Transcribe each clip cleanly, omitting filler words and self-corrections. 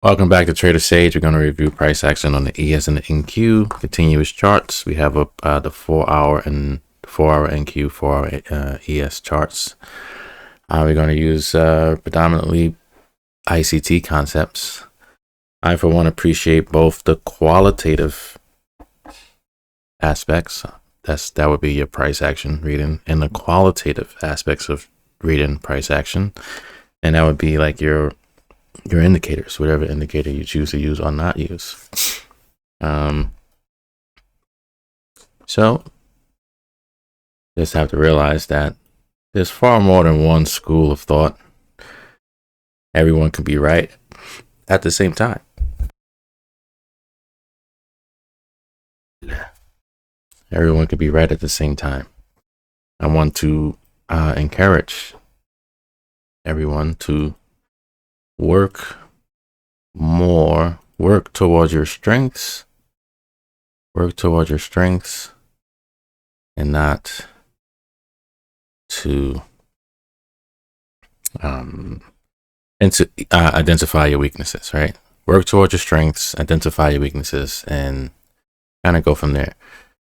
Welcome back to Trader Sage. We're going to review price action on the ES and the NQ continuous charts. We have the 4-hour and 4-hour NQ, 4-hour ES charts. We're going to use predominantly ICT concepts. I, for one, appreciate both the qualitative aspects. That would be your price action reading, and the qualitative aspects of reading price action, and that would be like your indicators, whatever indicator you choose to use or not use. So just have to realize that there's far more than one school of thought. Everyone can be right at the same time. Everyone can be right at the same time. I want to encourage everyone to work towards your strengths, and not to identify your weaknesses, right? Work towards your strengths, identify your weaknesses, and kind of go from there.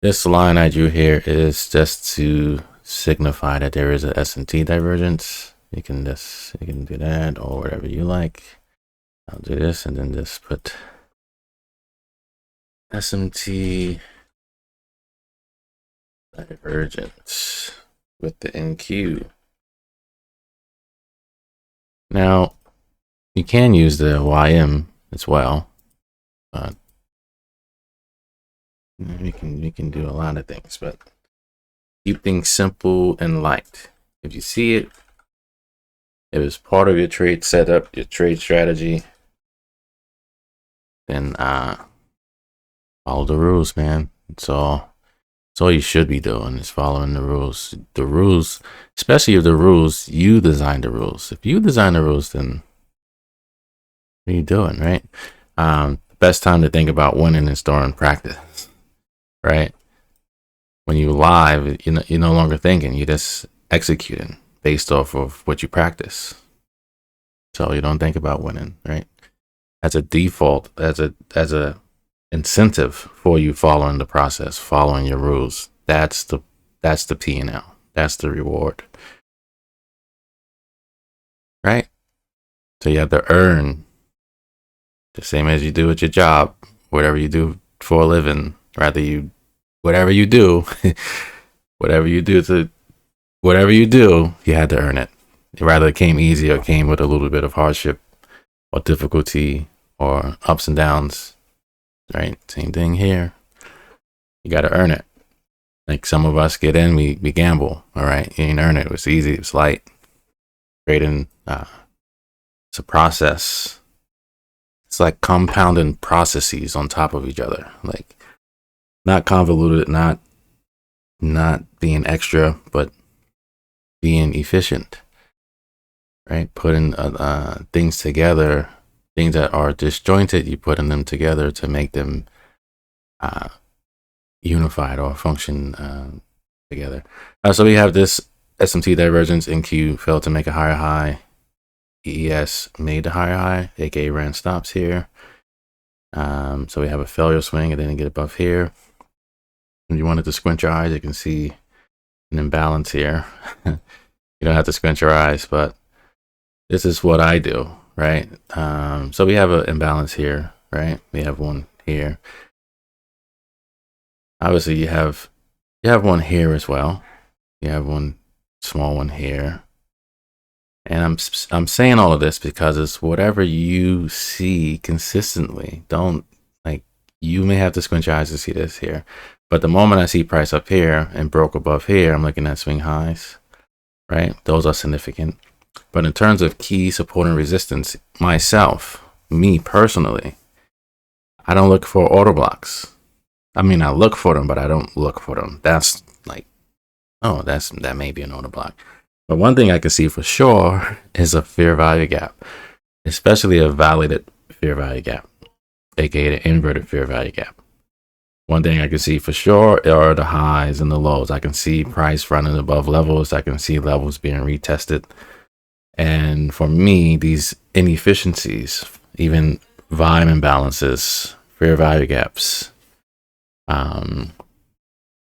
This line I drew here is just to signify that there is a S&T divergence. You can do that or whatever you like. I'll do this and then just put SMT divergence with the NQ. Now you can use the YM as well. You can do a lot of things, but keep things simple and light. If you see it, if it's part of your trade setup, your trade strategy, then follow the rules, man. It's all you should be doing, is following the rules. The rules, especially if the rules, you design the rules. If you design the rules, then what are you doing, right? The best time to think about winning is during practice, right? When you live, you're no longer thinking, you're just executing based off of what you practice. So you don't think about winning, right? As a default, as a incentive for you following the process, following your rules. That's the P&L. That's the reward, right? So you have to earn, the same as you do at your job, whatever you do for a living. Whatever you do, you had to earn it. Rather it came easy or came with a little bit of hardship or difficulty or ups and downs, right? Same thing here. You got to earn it. Like some of us get in, we gamble, all right? You ain't earn it. It's easy. It's light. Trading, it's a process. It's like compounding processes on top of each other. Like not convoluted, not being extra, but being efficient, right? Putting things together, things that are disjointed, you putting them together to make them unified or function together. So we have this SMT divergence. NQ failed to make a higher high. ES made the higher high, aka ran stops here. So we have a failure swing and then get above here. When you wanted to squint your eyes, you can see an imbalance here. You don't have to squint your eyes, but this is what I do, right? So we have an imbalance here, right? We have one here. Obviously, you have one here as well. You have one small one here. And I'm saying all of this because it's whatever you see consistently. You may have to squint your eyes to see this here. But the moment I see price up here and broke above here, I'm looking at swing highs, right? Those are significant. But in terms of key support and resistance, me personally, I don't look for order blocks. I mean, I look for them, but I don't look for them. That's like, oh, that may be an order block. But one thing I can see for sure is a fair value gap, especially a validated fair value gap, aka the inverted fair value gap. One thing I can see for sure are the highs and the lows. I can see price running above levels. I can see levels being retested. And for me, these inefficiencies, even volume imbalances, fair value gaps,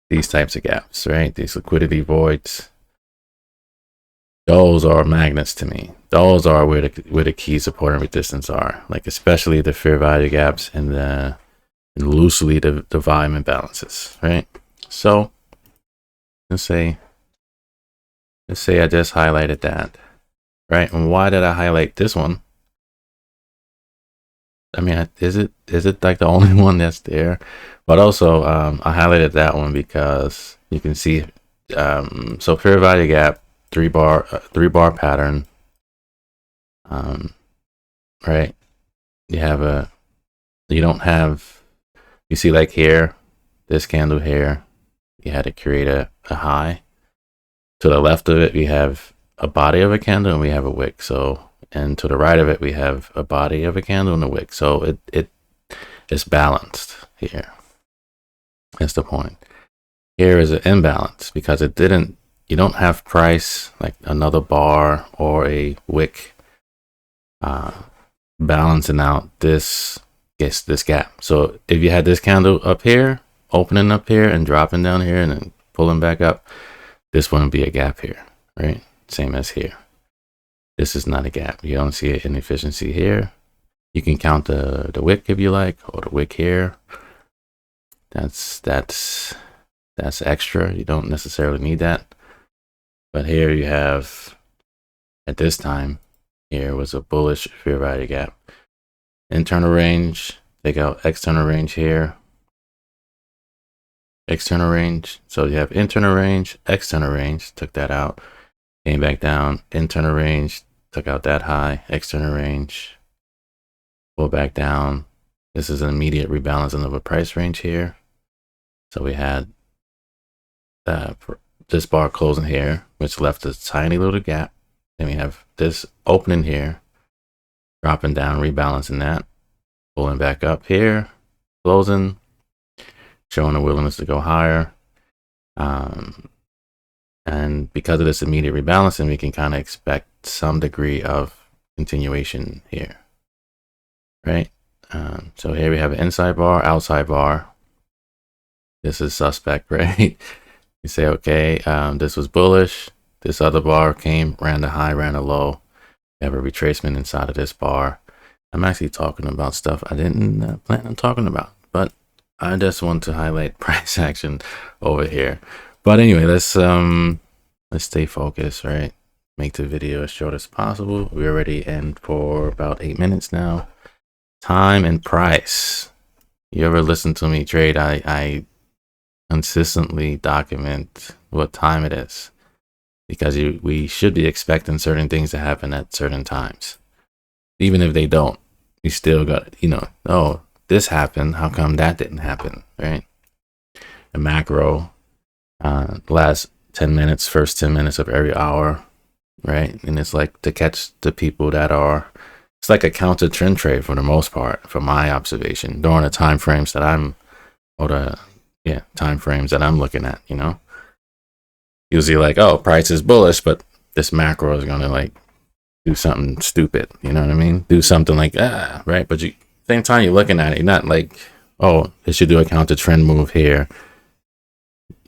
these types of gaps, right? These liquidity voids. Those are magnets to me. Those are where the key support and resistance are, like especially the fair value gaps and loosely the volume imbalances, right? So let's say I just highlighted that, right? And why did I highlight this one? I mean, is it like the only one that's there? But also, I highlighted that one because you can see, so fair value gap, three bar pattern, right? You see like here, this candle here, you had to create a high. To the left of it, we have a body of a candle and we have a wick. So, and to the right of it, we have a body of a candle and a wick. So it's balanced here. That's the point. Here is an imbalance because you don't have price like another bar or a wick balancing out this gap. So if you had this candle up here, opening up here and dropping down here and then pulling back up, this wouldn't be a gap here, right? Same as here. This is not a gap. You don't see an inefficiency here. You can count the wick if you like, or the wick here. That's extra. You don't necessarily need that. But here you have, at this time, here was a bullish fair value gap. Internal range, take out external range here. External range. So you have internal range, external range, took that out. Came back down, internal range, took out that high, external range, pull back down. This is an immediate rebalancing of a price range here. So we had this bar closing here, which left a tiny little gap. Then we have this opening here, dropping down, rebalancing that, pulling back up here, closing, showing a willingness to go higher. And because of this immediate rebalancing, we can kind of expect some degree of continuation here, right? So here we have an inside bar, outside bar. This is suspect, right? You say, okay, this was bullish. This other bar came, ran the high, ran the low. We have a retracement inside of this bar. I'm actually talking about stuff I didn't plan on talking about, but I just want to highlight price action over here. But anyway, let's stay focused, right? Make the video as short as possible. We're already in for about 8 minutes now. Time and price. You ever listen to me trade? I consistently document what time it is because we should be expecting certain things to happen at certain times. Even if they don't, you still got, oh, this happened. How come that didn't happen, right? The macro. Last 10 minutes, first 10 minutes of every hour, right? And it's like to catch the people that are, it's like a counter trend trade for the most part, from my observation, during the time frames that I'm looking at, Usually like, oh, price is bullish, but this macro is gonna like do something stupid, you know what I mean? Do something like right? But same time you're looking at it, you're not like, oh, it should do a counter trend move here.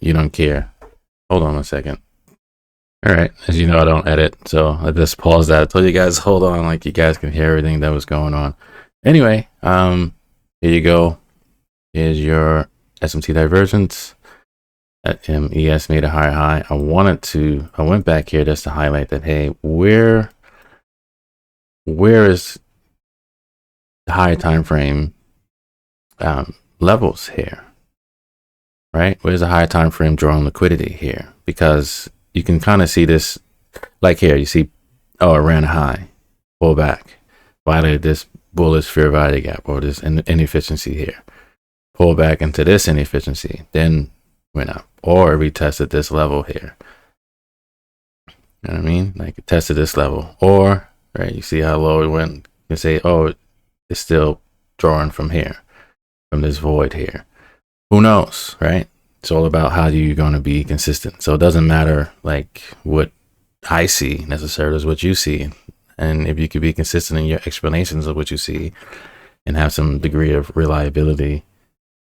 You don't care. Hold on a second. All right. As you know, I don't edit, so I just paused that. I told you guys, hold on, like you guys can hear everything that was going on. Anyway, here you go. Here's your SMT divergence. At MES made a higher high. I went back here just to highlight that, hey, where is the high time frame levels here? Right? Where's the higher time frame drawing liquidity here? Because you can kind of see this, like here, you see, oh, it ran high, pull back, violated this bullish fair value gap or this inefficiency here, pull back into this inefficiency, then went up, or it retested this level here. You know what I mean? Like it tested this level, or, right, you see how low it went, you can say, oh, it's still drawing from here, from this void here. Who knows, right? It's all about how you're going to be consistent. So it doesn't matter like what I see necessarily is what you see. And if you could be consistent in your explanations of what you see and have some degree of reliability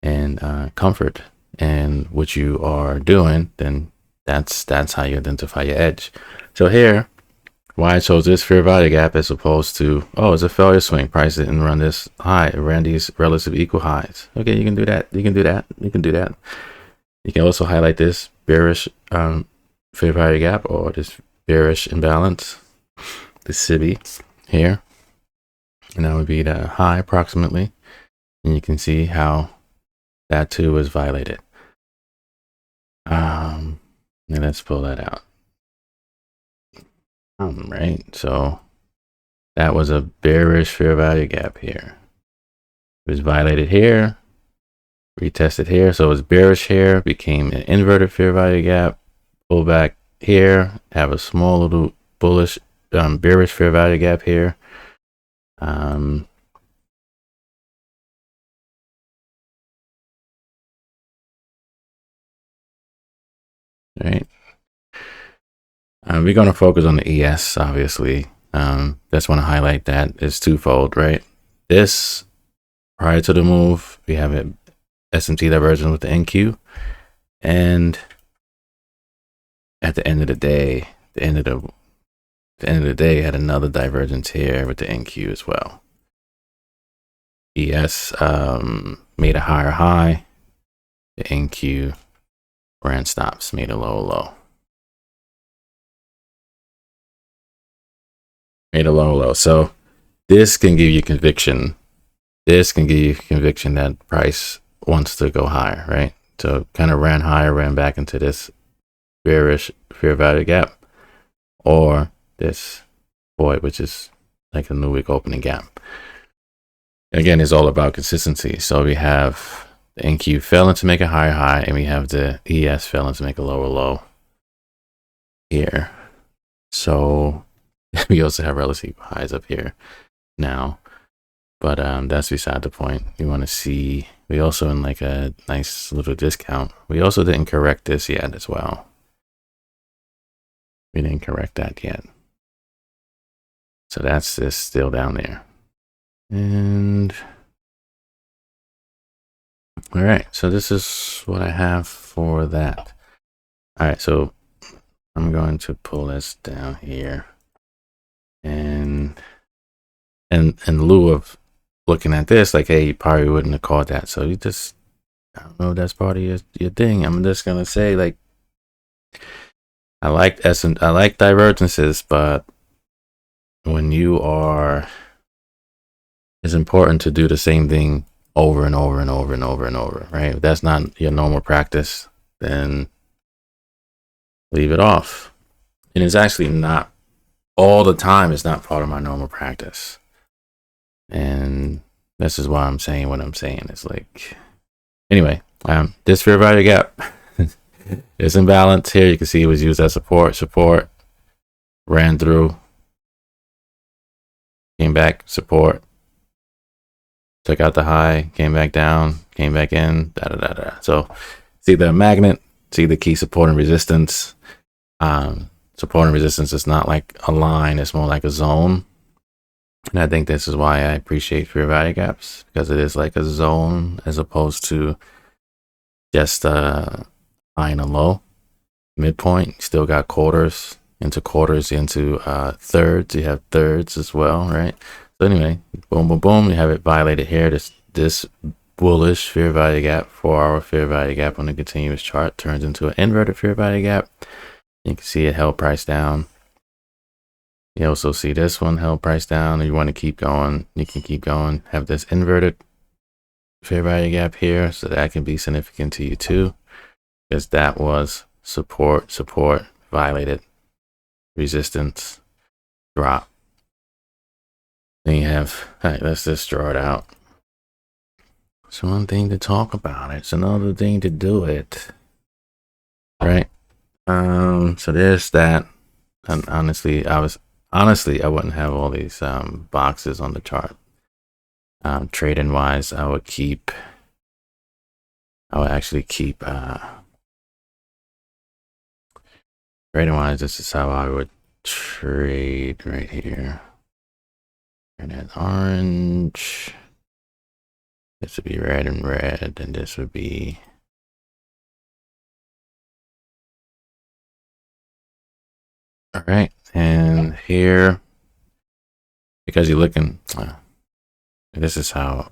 and comfort in what you are doing, then that's how you identify your edge. So here, why I chose this fair value gap as opposed to, oh, it's a failure swing. Price didn't run this high. It ran these relative equal highs. Okay, you can do that. You can do that. You can do that. You can also highlight this bearish fair value gap or this bearish imbalance, the SIBI here. And that would be the high approximately. And you can see how that too is violated. And let's pull that out. Right, so that was a bearish fair value gap here. It was violated here, retested here, so it was bearish here, became an inverted fair value gap, pull back here, have a small little bullish bearish fair value gap here. Right. We're going to focus on the ES, obviously. Just want to highlight that it's twofold, right? This, prior to the move, we have an SMT divergence with the NQ. And at the end of the day, had another divergence here with the NQ as well. ES made a higher high. The NQ ran stops, made a lower low. Made a lower low. So this can give you conviction. This can give you conviction that price wants to go higher, right? So kind of ran higher, ran back into this bearish fair value gap, or this void, which is like a new week opening gap. Again, it's all about consistency. So we have the NQ failing to make a higher high, and we have the ES failing to make a lower low here. So we also have relative highs up here now, but that's beside the point. You want to see, we also in like a nice little discount. We also didn't correct this yet as well. We didn't correct that yet. So that's this still down there. And all right, so this is what I have for that. All right, so I'm going to pull this down here. And in lieu of looking at this, like, hey, you probably wouldn't have caught that. So you just, I don't know if that's part of your thing. I'm just gonna say, like, I like divergences, but when you are, it's important to do the same thing over and over and over and over and over, right? If that's not your normal practice, then leave it off. And it's actually not all the time. It's not part of my normal practice. And this is why I'm saying what I'm saying. It's like, anyway, this fair value gap is imbalance here. You can see it was used as support, ran through, came back, support, took out the high, came back down, came back in, So see the magnet, see the key support and resistance. Support and resistance is not like a line, it's more like a zone. And I think this is why I appreciate fair value gaps, because it is like a zone as opposed to just a high and a low. Midpoint, still got quarters, into thirds. You have thirds as well, right? So anyway, boom, boom, boom. You have it violated here. This bullish fair value gap, 4-hour fair value gap on the continuous chart turns into an inverted fair value gap. You can see it held price down. You also see this one held price down. You want to keep going, you can keep going. Have this inverted fair value gap here, so that can be significant to you too, because that was support, violated, resistance, drop. Then you have, all right, let's just draw it out. It's one thing to talk about it, it's another thing to do it, right? So there's that. And honestly, I wouldn't have all these boxes on the chart. Trading wise, I would actually keep trading wise, this is how I would trade right here. And then orange, This would be red and red, and this would be. All right, and here, because you're looking, this is how.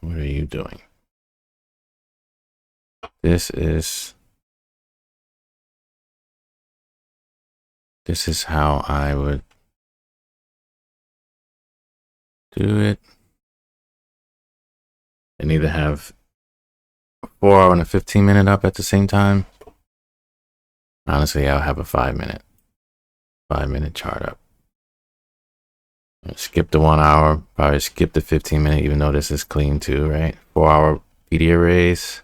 What are you doing? This is how I would do it. And either have a 4 hour and a 15-minute up at the same time. Honestly, I'll have a 5-minute chart up. Skip the 1 hour, probably skip the 15-minute, even though this is clean too, right? 4 hour PD arrays.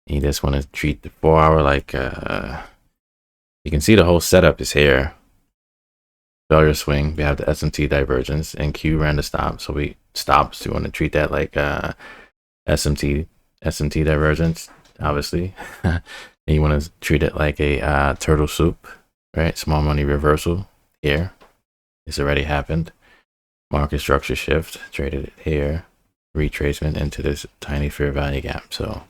You just want to treat the 4 hour like, you can see the whole setup is here. Failure swing, we have the SMT divergence, and Q ran the stop. So we stops, so you want to treat that like SMT divergence, obviously. And you want to treat it like a turtle soup, right? Small money reversal here. It's already happened. Market structure shift, traded it here. Retracement into this tiny fair value gap. So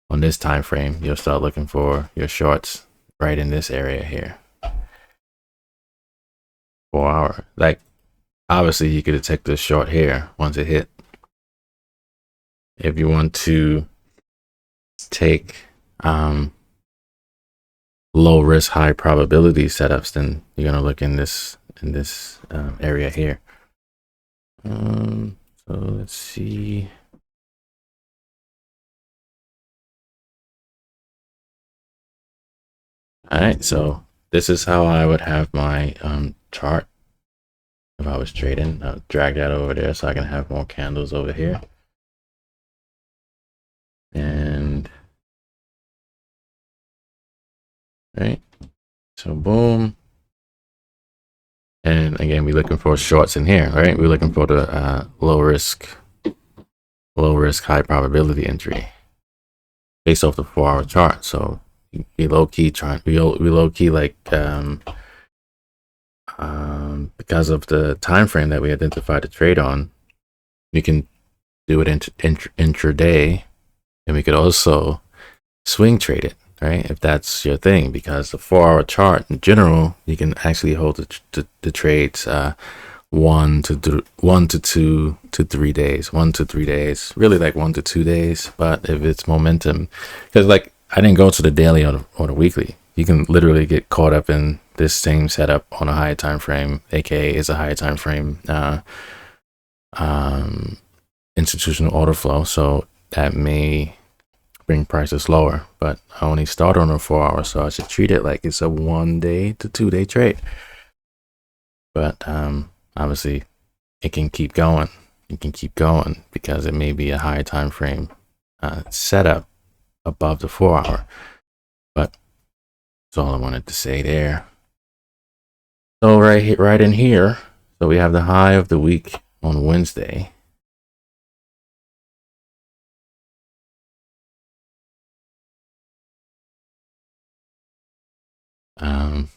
on this time frame, you'll start looking for your shorts right in this area here. 4 hour. Like, obviously, you could take this short here once it hit. If you want to take low risk, high probability setups, then you're gonna look in this area here. So let's see. All right, so this is how I would have my chart if I was trading. I'll drag that over there so I can have more candles over here. And right, so boom. And again, we're looking for shorts in here, right? We're looking for the low risk, high probability entry based off the 4 hour chart. So we low key like because of the time frame that we identified to trade on, we can do it intraday, and we could also swing trade it, right? If that's your thing, because the 4 hour chart in general, you can actually hold the trades 1 to 2 to 3 days, 1 to 3 days, really like 1 to 2 days. But if it's momentum, because like I didn't go to the daily or the weekly, you can literally get caught up in this same setup on a higher time frame, aka is a higher time frame institutional order flow. So that may bring prices lower, but I only start on a 4 hour, so I should treat it like it's a 1 day to 2 day trade. But obviously it can keep going. It can keep going because it may be a higher time frame setup above the 4 hour. But that's all I wanted to say there. So right in here, so we have the high of the week on Wednesday. I'm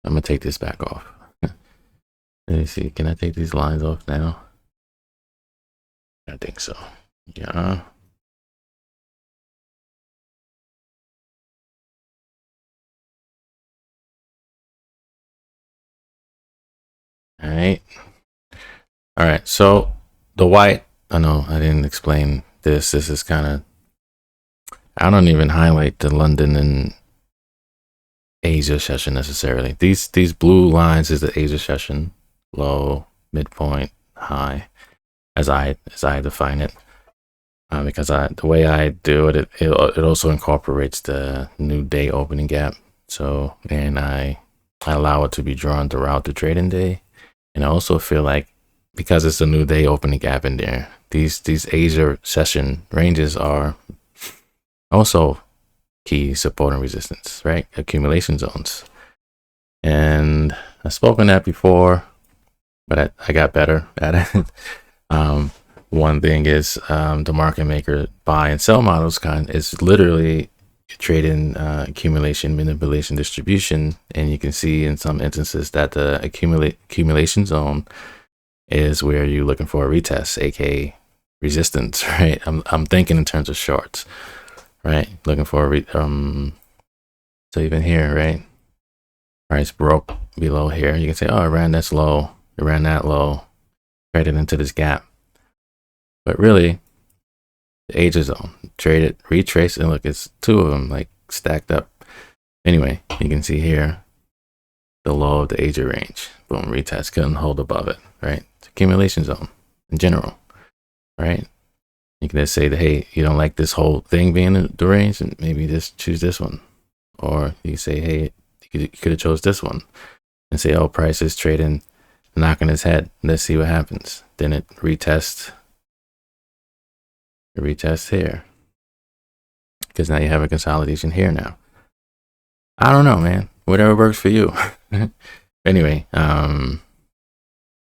gonna take this back off. Let me see, can I take these lines off now? I think so. Yeah. All right. All right. So the white, I know I didn't explain this. This is kind of, I don't even highlight the London and Asia session necessarily. These blue lines is the Asia session, low, midpoint, high, as I define it. Because the way I do it, it also incorporates the new day opening gap. So, and I allow it to be drawn throughout the trading day. And I also feel like because it's a new day opening gap in there, these Asia session ranges are also key support and resistance, right? Accumulation zones. And I've spoken that before, but I got better at it. One thing is the market maker buy and sell models is literally trading accumulation, manipulation, distribution, and you can see in some instances that the accumulation zone is where you're looking for a retest, aka resistance, right? I'm thinking in terms of shorts, right? Looking for so even here, right? Price broke below here. You can say, oh, I ran this low, it ran that low, traded into this gap. But really, the Asia zone, traded, retraced, and look, it's two of them like stacked up. Anyway, you can see here the low of the Asia range. Boom, retest, couldn't hold above it, right? It's accumulation zone in general, right? You can just say that, hey, you don't like this whole thing being in the range, and maybe just choose this one. Or you can say, hey, you could have chose this one and say, oh, price is trading, knocking his head. Let's see what happens. Then it retests here, because now you have a consolidation here now. I don't know, man. Whatever works for you. Anyway, I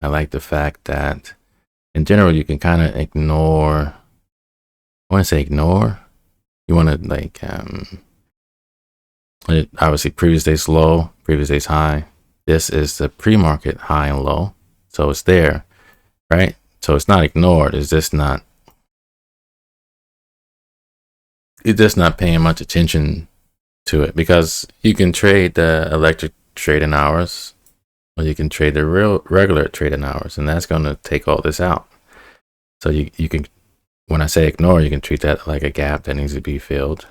like the fact that in general you can kind of ignore. I want to say ignore. You want to like obviously previous day's low, previous day's high. This is the pre-market high and low, so it's there, right? So it's not ignored. It's just not paying much attention to it, because you can trade the electric trading hours, or you can trade the regular trading hours, and that's going to take all this out. So you can, when I say ignore, you can treat that like a gap that needs to be filled,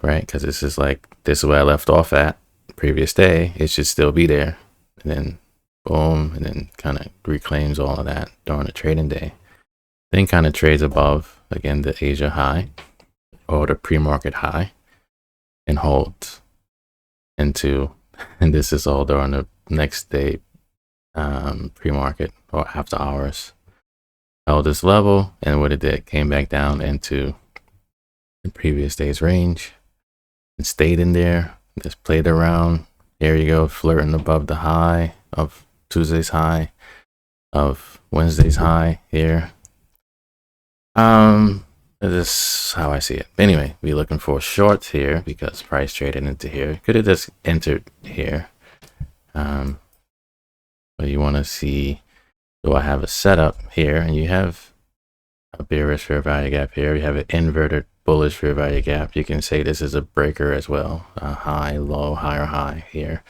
right? Because this is where I left off at the previous day. It should still be there, and then boom, and then kind of reclaims all of that during the trading day. Then kind of trades above again the Asia high or the pre-market high, and holds into, and this is all during the next day pre-market or after hours. Held this level, and what it did, came back down into the previous day's range and stayed in there. Just played around. There you go, flirting above the high of Tuesday's high, of Wednesday's high here. This is how I see it. Anyway, we're looking for shorts here because price traded into here. Could have just entered here. But you want to see, do I have a setup here? And you have a bearish fair value gap here. You have an inverted bullish fair value gap. You can say this is a breaker as well. High, low, higher high here.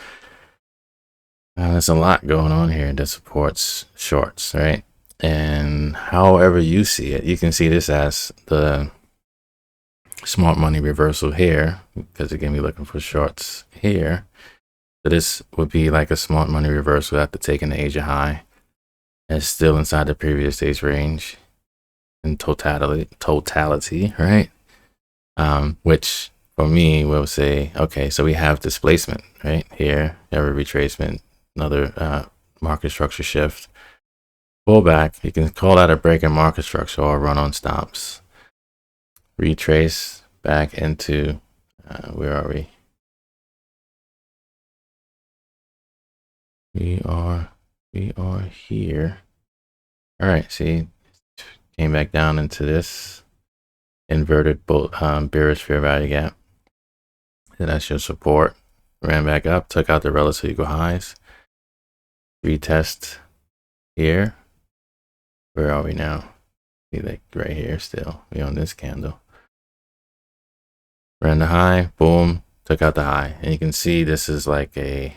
There's a lot going on here that supports shorts, right? And however you see it, you can see this as the smart money reversal here, because again, we're looking for shorts here. So this would be like a smart money reversal after taking the Asia high. And it's still inside the previous day's range in totality, right? Which for me will say, okay, so we have displacement, right? Here, you have a retracement, another market structure shift. Pullback, you can call that a break in market structure or run on stops. Retrace back into, where are we? We are here. All right, see, came back down into this inverted bearish fair value gap. And that's your support. Ran back up, took out the relative equal highs. Retest here. Where are we now? See, like right here still. We on this candle. Ran the high, boom, took out the high. And you can see this is like the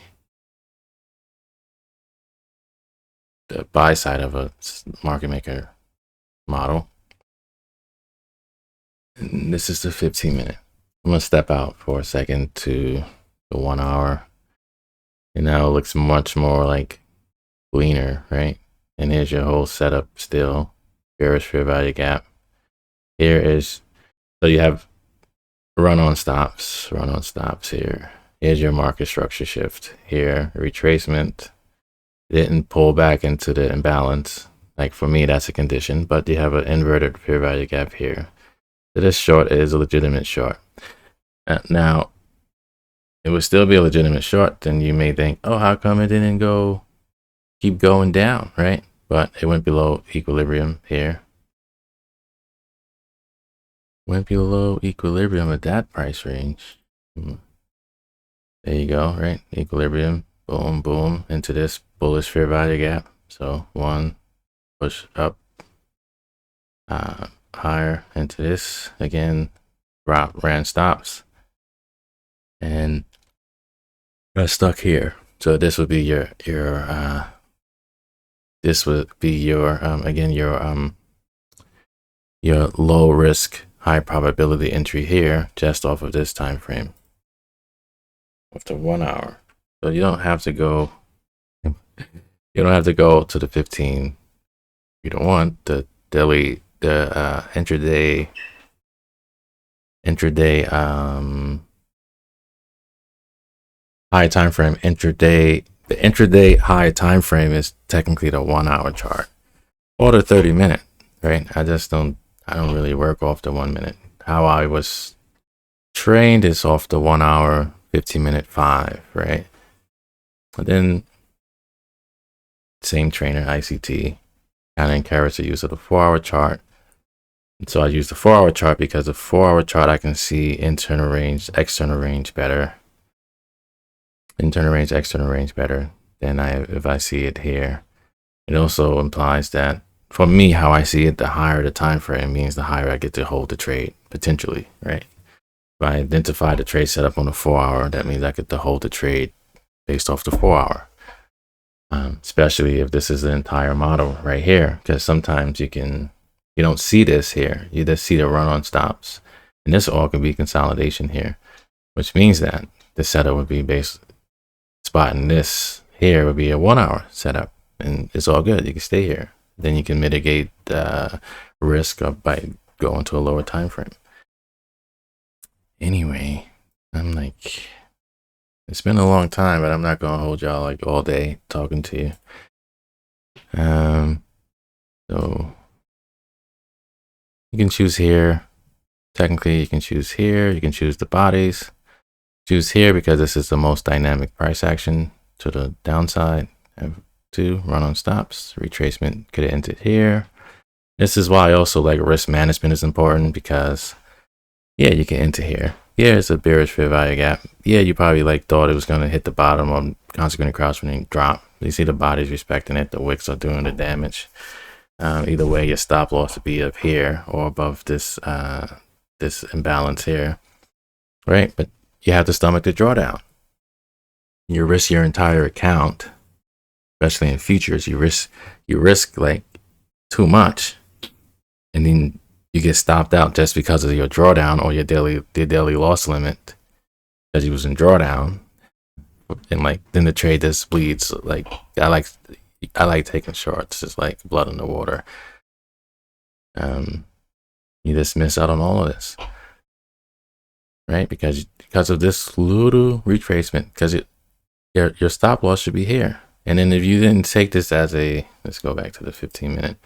buy side of a market maker model. And this is the 15-minute. I'm gonna step out for a second to the 1 hour. And now it looks much more like leaner, right? And here's your whole setup still. Bearish fair value gap. Here is, so you have run on stops here. Here's your market structure shift. Here, retracement. Didn't pull back into the imbalance. Like for me, that's a condition, but you have an inverted fair value gap here. So this short is a legitimate short. Now, it would still be a legitimate short. Then you may think, oh, how come it didn't keep going down, right? But it went below equilibrium here. Went below equilibrium at that price range. There you go, right? Equilibrium, boom, boom, into this bullish fair value gap. So one, push up, higher into this again, ran stops, and got stuck here. So this would be your this would be your again your low risk, high probability entry here, just off of this time frame, after 1 hour. So you don't have to go. You don't have to go to the 15. You don't want the daily, the intraday high time frame. The intraday high time frame is technically the 1 hour chart or the 30-minute, right? I don't really work off the 1 minute. How I was trained is off the 1 hour, 15-minute 5, right? But then same trainer, ICT, kind of encourage the use of the 4-hour chart. And so I use the 4-hour chart because the 4-hour chart I can see internal range, external range better. Internal range, external range better than if I see it here. It also implies that for me, how I see it, the higher the time frame means the higher I get to hold the trade potentially, right? If I identify the trade setup on the 4-hour, that means I get to hold the trade based off the 4-hour. Especially if this is the entire model right here, because sometimes you don't see this here. You just see the run on stops, and this all can be consolidation here, which means that the setup would be spotting this here would be a 1-hour setup, and it's all good. You can stay here. Then you can mitigate the risk by going to a lower time frame. Anyway, I'm like, it's been a long time, but I'm not gonna hold y'all like all day talking to you. So you can choose here. Technically, you can choose here. You can choose the bodies. Choose here because this is the most dynamic price action to the downside. Have 2 run on stops. Retracement could have ended here. This is why also like risk management is important, because yeah, you can enter here. Yeah, it's a bearish fair value gap. Yeah, you probably like thought it was going to hit the bottom or consequently cross-running drop. You see the body's respecting it. The wicks are doing the damage. Either way, your stop loss would be up here or above this this imbalance here, right? But you have to stomach the drawdown. You risk your entire account, especially in futures. You risk like too much, and then you get stopped out just because of your drawdown or your daily loss limit because you was in drawdown, and like then the trade just bleeds. Like I like taking shorts. It's like blood in the water. You just miss out on all of this, right? Because of this little retracement. Because your stop loss should be here, and then if you didn't take this as a, let's go back to the 15-minute.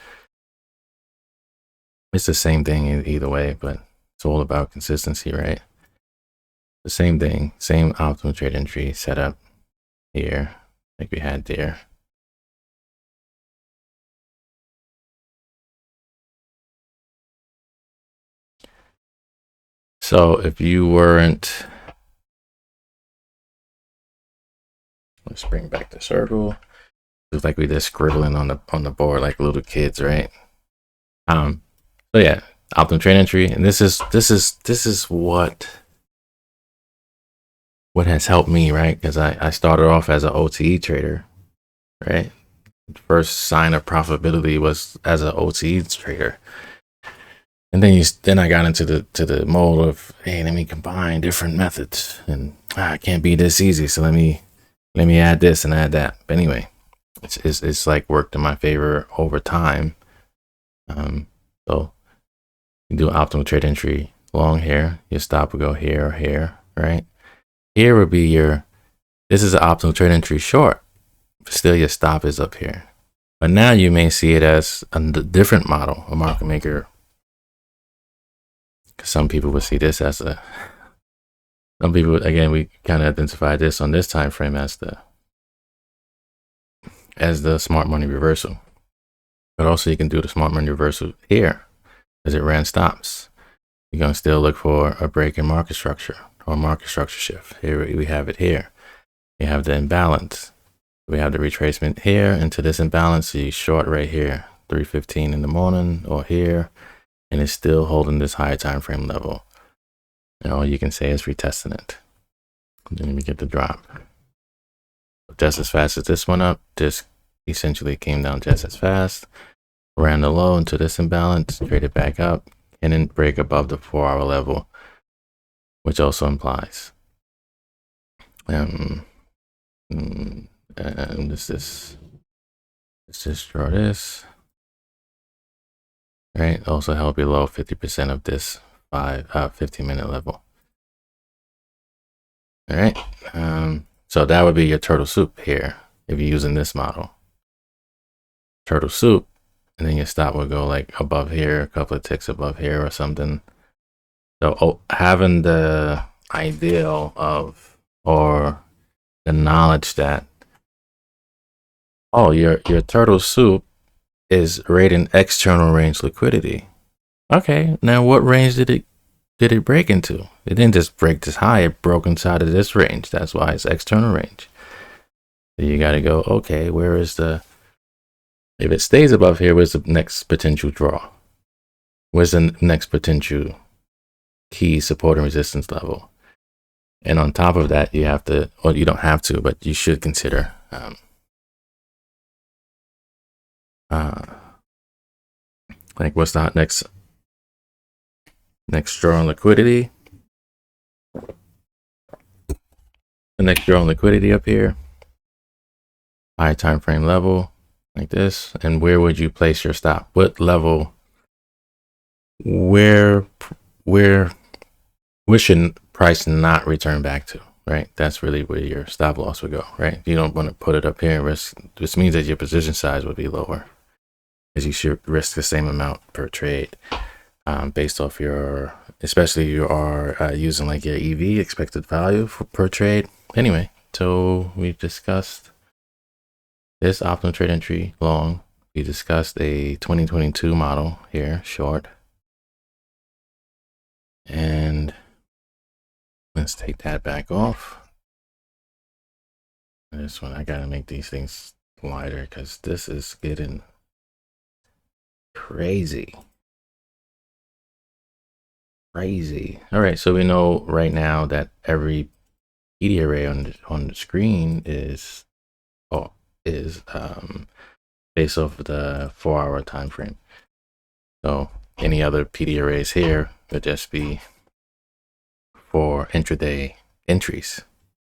It's the same thing either way, but it's all about consistency, right? The same thing, same optimal trade entry setup here, like we had there. So if you weren't, let's bring back the circle. It's like we just scribbling on the board like little kids, right? So yeah, optimal trade entry, and this is what has helped me, right? Because I started off as an OTE trader, right? First sign of profitability was as an OTE trader, and then I got into the mode of, hey, let me combine different methods, and it can't be this easy, so let me add this and add that. But anyway, it's like worked in my favor over time. So you do optimal trade entry long here. Your stop will go here or here, right? Here would be this is an optimal trade entry short. Still your stop is up here. But now you may see it as a different model, a market maker. Because some people would see this as some people, again, we kind of identify this on this time frame as the smart money reversal. But also you can do the smart money reversal here as it ran stops. You're going to still look for a break in market structure or market structure shift. Here we have it here. You have the imbalance. We have the retracement here into this imbalance. So you short right here, 3:15 in the morning, or here. and it's still holding this higher time frame level. And all you can say is retesting it. And then we get the drop. Just as fast as this went up, this essentially came down just as fast. Ran the low into this imbalance, traded back up, and then break above the 4-hour level, which also implies and let's just draw this, right? Also held below 50% of this 15-minute level. All right, so that would be your turtle soup here if you're using this model. Turtle soup, and then your stop would go like above here, a couple of ticks above here or something. So having the ideal of, or the knowledge that, oh, your turtle soup is rating external range liquidity. Okay, now what range did it break into? It didn't just break this high, it broke inside of this range. That's why it's external range. So you got to go, okay, where is the, if it stays above here, where's the next potential draw? Where's the next potential key support and resistance level? And on top of that, you have to, or you don't have to, but you should consider like what's the next draw on liquidity? The next draw on liquidity up here, high time frame level like this, and where would you place your stop? What level? Where should price not return back to? Right, that's really where your stop loss would go. Right, you don't want to put it up here and risk. This means that your position size would be lower, as you should risk the same amount per trade, based off your, especially you are using like your EV, expected value per trade. Anyway, so we've discussed this optimal trade entry long. We discussed a 2022 model here, short. And let's take that back off. This one, I gotta make these things lighter because this is getting crazy. All right, so we know right now that every PD array on the screen is based off of the 4-hour time frame. So any other PD arrays here would just be for intraday entries,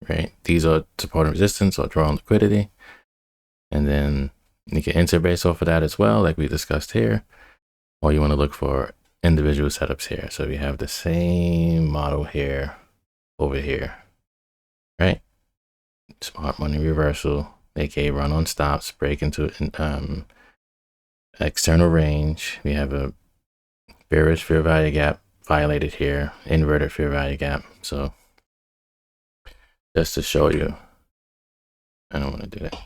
right? These are support and resistance or draw on liquidity, and then you can enter based off of that as well, like we discussed here. Or you want to look for individual setups here. So we have the same model here over here, right? Smart money reversal, aka run on stops, break into external range. We have a bearish fair value gap violated here, inverted fair value gap. So just to show you, I don't want to do that. I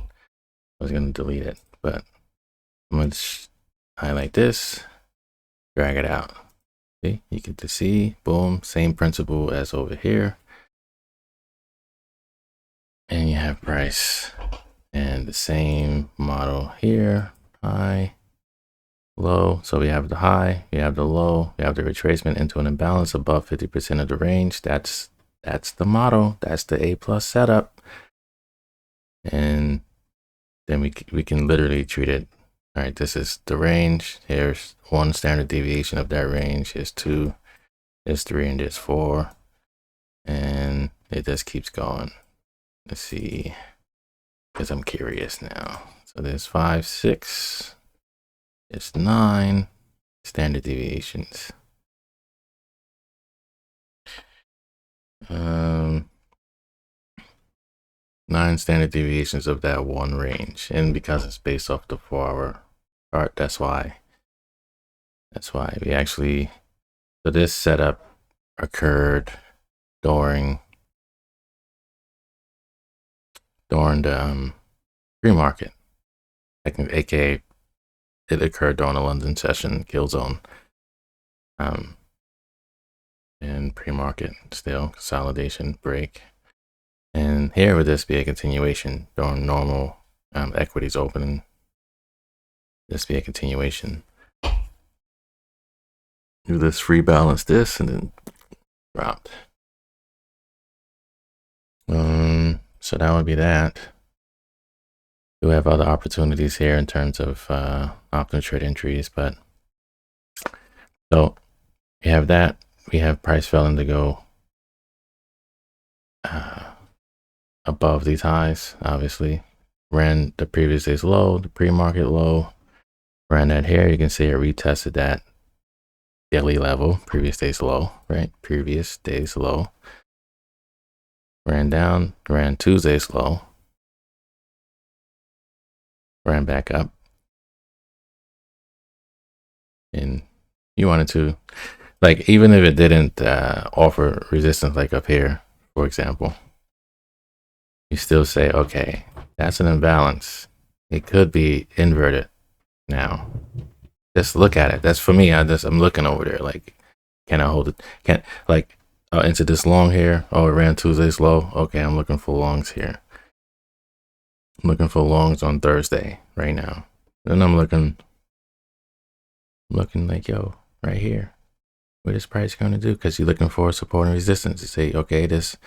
was going to delete it, but I'm going to highlight this, drag it out. See, you get to see, boom, same principle as over here. And you have price and the same model here, high, low. So we have the high, we have the low, we have the retracement into an imbalance above 50% of the range. That's the model. That's the A+ setup. And then we can literally treat it. All right, this is the range. Here's one standard deviation of that range. Here's 2, there's 3, and there's 4. And it just keeps going. Let's see, because I'm curious now. So there's 5, 6, it's 9 standard deviations. 9 standard deviations of that one range, and because it's based off the 4-hour chart, that's why we actually, so this setup occurred during the pre-market, aka it occurred during the London session kill zone, and pre-market still consolidation break. And here would this be a continuation during normal equities opening. This be a continuation. do this, rebalance this, and then dropped. So that would be that. We have other opportunities here in terms of optimal trade entries, but so we have that. We have price failing to go above these highs, obviously. Ran the previous day's low, the pre-market low. Ran that here. You can see it retested that daily level, previous day's low, right? Previous day's low. Ran down, ran Tuesday's low. Ran back up. And you wanted to, like, even if it didn't offer resistance, like up here, for example, you still say, okay, that's an imbalance. It could be inverted now. Just look at it. That's for me. I'm looking over there. Like, can I hold it? Can't, like, into this long here. Oh, it ran Tuesday's low. Okay, I'm looking for longs here. I'm looking for longs on Thursday right now. Then I'm looking like, yo, right here. What is price going to do? Because you're looking for support and resistance. You say, okay, this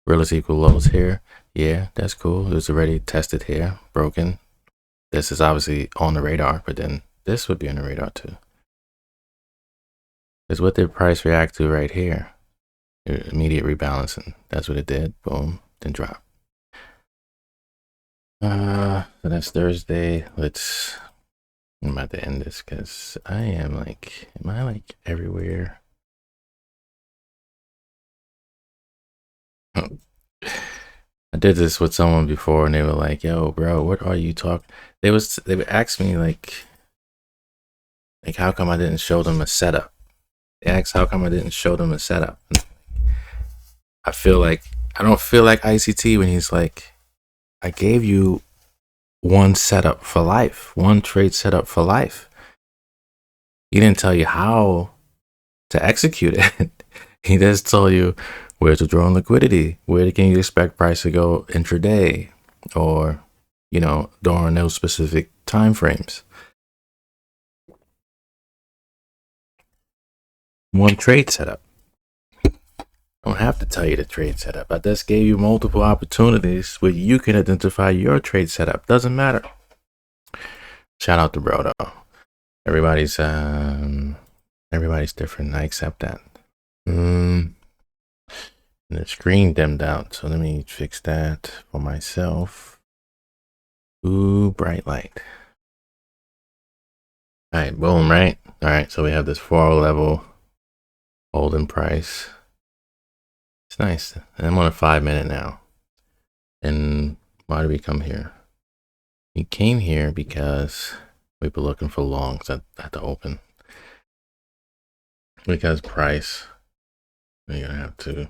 relative equal lows here. Yeah, that's cool. It was already tested here, broken. This is obviously on the radar, but then this would be on the radar too. Because what did price react to right here? Immediate rebalancing. That's what it did. Boom, then drop. So that's Thursday. I'm about to end this because I am like, am I like everywhere? I did this with someone before and they were like, yo, bro, what are you talking? They would ask me like how come I didn't show them a setup? They asked how come I didn't show them a setup. I don't feel like ICT when he's like, I gave you one setup for life, one trade setup for life. He didn't tell you how to execute it. He just told you where to draw on liquidity, where can you expect price to go intraday, or during those specific time frames. One trade setup. I don't have to tell you the trade setup. I just gave you multiple opportunities where you can identify your trade setup. Doesn't matter. Shout out to bro though. Everybody's different. I accept that. And the screen dimmed out, so let me fix that for myself. Ooh, bright light. All right, boom, right? All right, so we have this 4 level holding price. It's nice. And I'm on a 5-minute now. And why did we come here? We came here because we were looking for longs at the open. Because price, we're gonna have to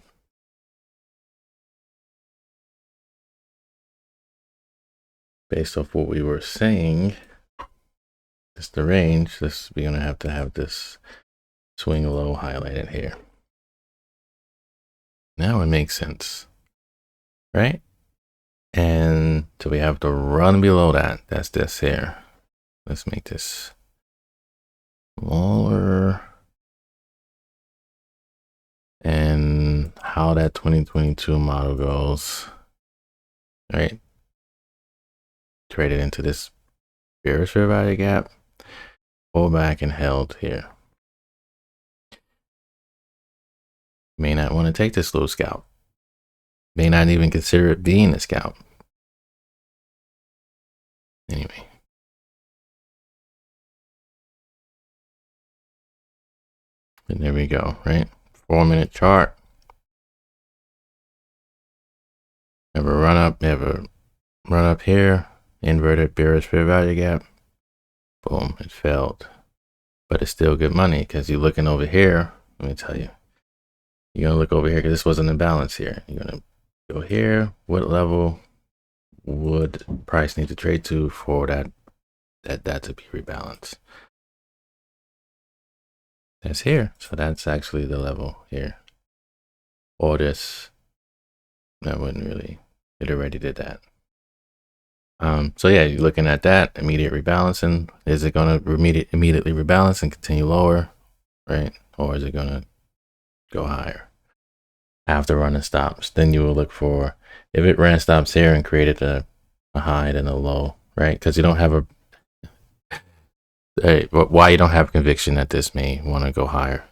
based off what we were saying, just the range, we're gonna have to have this swing low highlighted here. Now it makes sense, right? And so we have to run below that. That's this here. Let's make this smaller. And how that 2022 model goes, right? Traded into this bearish fair value gap, pull back and held here. May not want to take this little scalp. May not even consider it being a scalp. Anyway. And there we go, right? 4-minute chart. Have a run up here, inverted bearish fair value gap. Boom, it failed. But it's still good money because you're looking over here. Let me tell you. You're going to look over here because this wasn't in balance here. You're going to go here. What level would price need to trade to for that to be rebalanced? That's here. So that's actually the level here. Or this. That wouldn't really. It already did that. So yeah, you're looking at that immediate rebalancing. Is it going to immediately rebalance and continue lower? Right. or is it going to go higher after running stops? Then you will look for, if it ran stops here and created a high and a low, right? Because you don't have why you don't have conviction that this may want to go higher.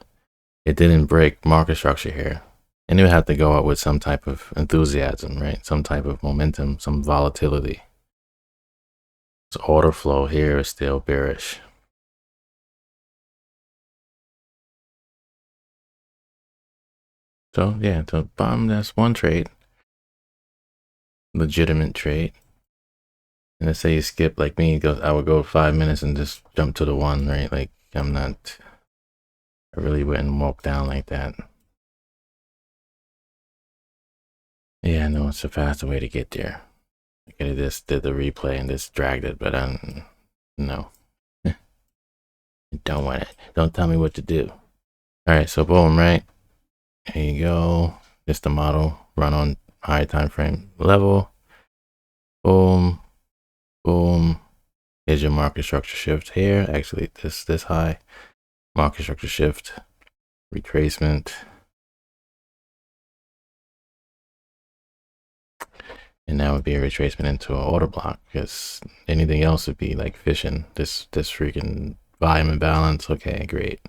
It didn't break market structure here. And it would have to go up with some type of enthusiasm, right? Some type of momentum, some volatility. So order flow here is still bearish. So yeah, so that's one trade. Legitimate trade. And let's say you skip like me, I would go 5 minutes and just jump to the one, right? Like I really wouldn't walk down like that. Yeah, no, it's a faster way to get there. I could have just did the replay and just dragged it, but no. Don't want it. Don't tell me what to do. All right, so boom, right? Here you go. Just the model run on high time frame level. Boom, boom. Here's your market structure shift here. Actually, this high market structure shift, retracement. And that would be a retracement into an order block, because anything else would be like fishing. This freaking volume imbalance. Okay, great.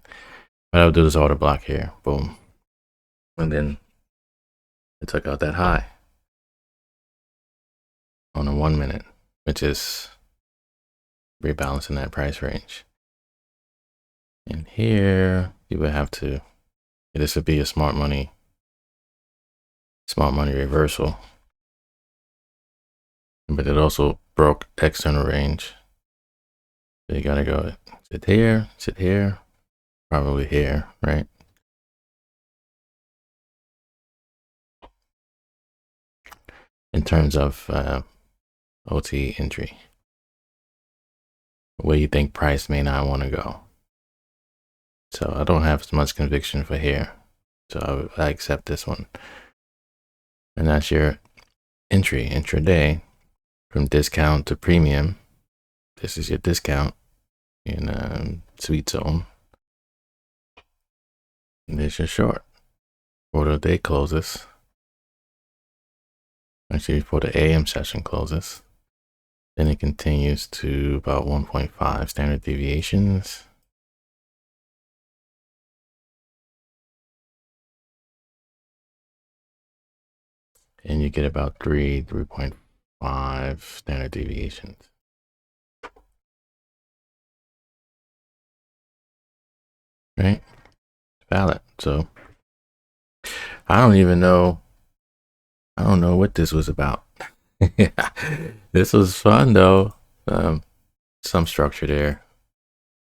But I'll do this order block here. Boom. And then it took out that high on a 1 minute, which is rebalancing that price range. And here you would have to, this would be a smart money reversal. But it also broke external range. So you gotta go sit here, probably here, right? In terms of OT entry, where you think price may not want to go. So I don't have as much conviction for here. So I accept this one. And that's your entry, intraday, from discount to premium. This is your discount in sweet zone. And this is your short. Before the day closes. Actually, before the AM session closes. Then it continues to about 1.5 standard deviations. And you get about 3.5 standard deviations. Right? Valid. So I don't know what this was about. This was fun though. Some structure there.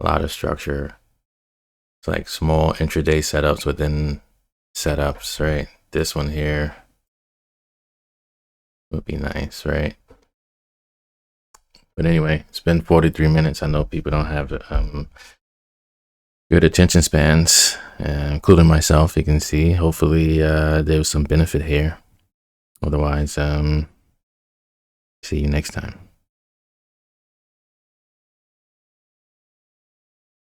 A lot of structure. It's like small intraday setups within setups, right? This one here would be nice, right? But anyway, it's been 43 minutes. I know people don't have good attention spans, including myself. You can see, hopefully there was some benefit here. Otherwise, see you next time.